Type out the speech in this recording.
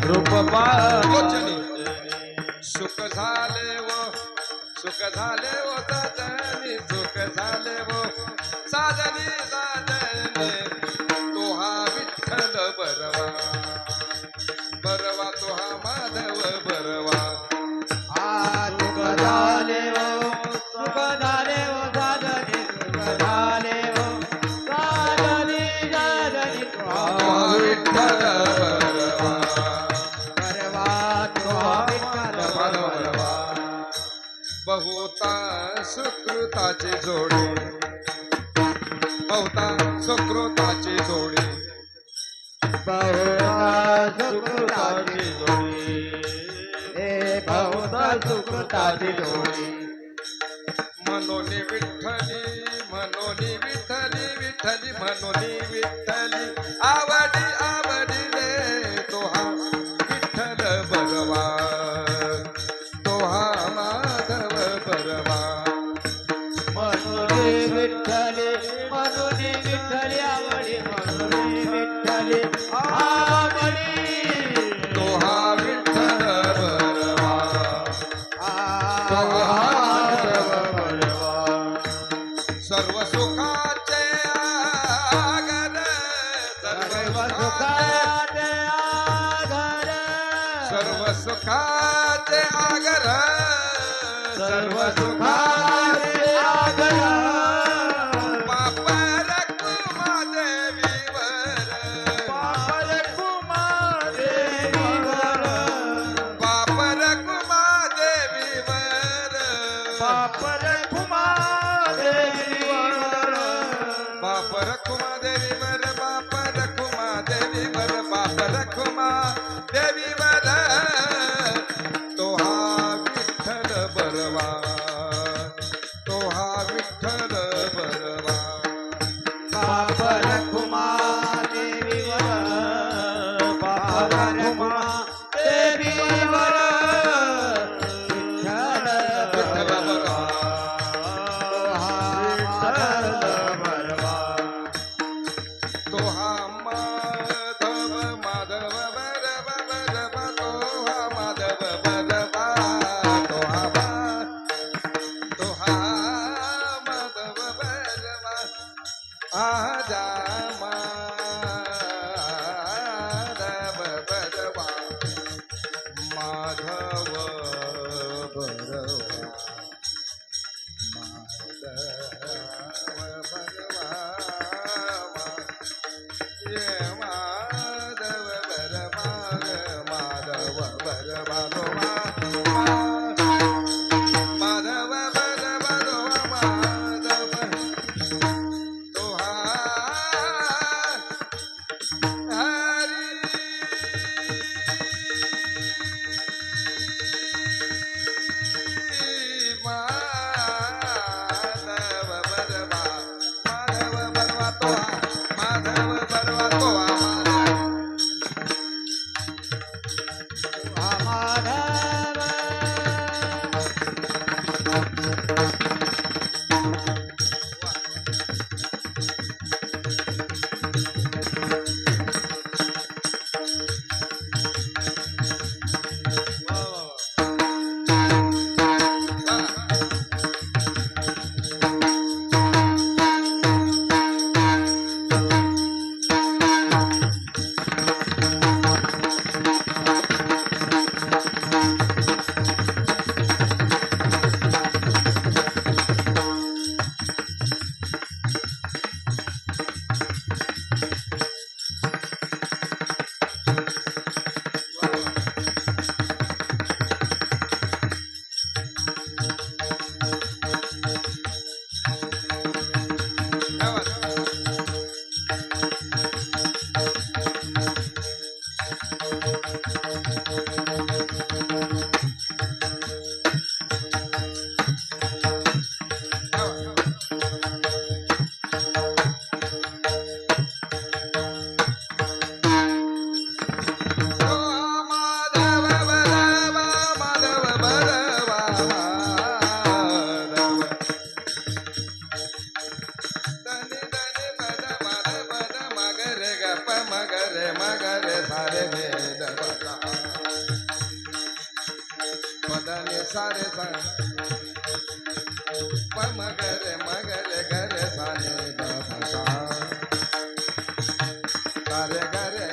रूप लोचनी सुख झाले व साजनी सुख झाले व साजनी तो हा विठ्ठल बरवा बरवा तो हा माधव बरवा सुख झाले हो सुख झाले हो साजनी सुख झाले हो साजनी साजनी तो हा विठ्ठल बरवा बरवा तो विठ्ठल बरवा बहुता सुकृताची जोडी बहुता सुकृताची जोडी बहुता सुकृताची जोडी हे बहुता सुकृताची जोडी मनोनी विठ्ठली विठ्ठली मनोनी विठ्ठली आवडी आवडी रे तो हा विठ्ठल बरवा तो हा माधव बरवा मनोनी विठ्ठली आवडी मनोनी विठ्ठली आवडी तो हा विठ्ठल बरवा तो हा माधव बरवा सर्व सुखाचे आगर सर्व सुखाचे आगर सर्व सुखाचे आगर बाप रखुमा देवीवर बाप रखुमा देवीवर बाप रखुमा देवीवर बाप रखुमा देवीवर बाप रखुमा देवीवर बाप रखुमा देवीवर तो हा विठ्ठल बरवा तो गरे सारे भेद बता पदने सारे सा पम गरे मगरे गरे सारे बसा सारे गरे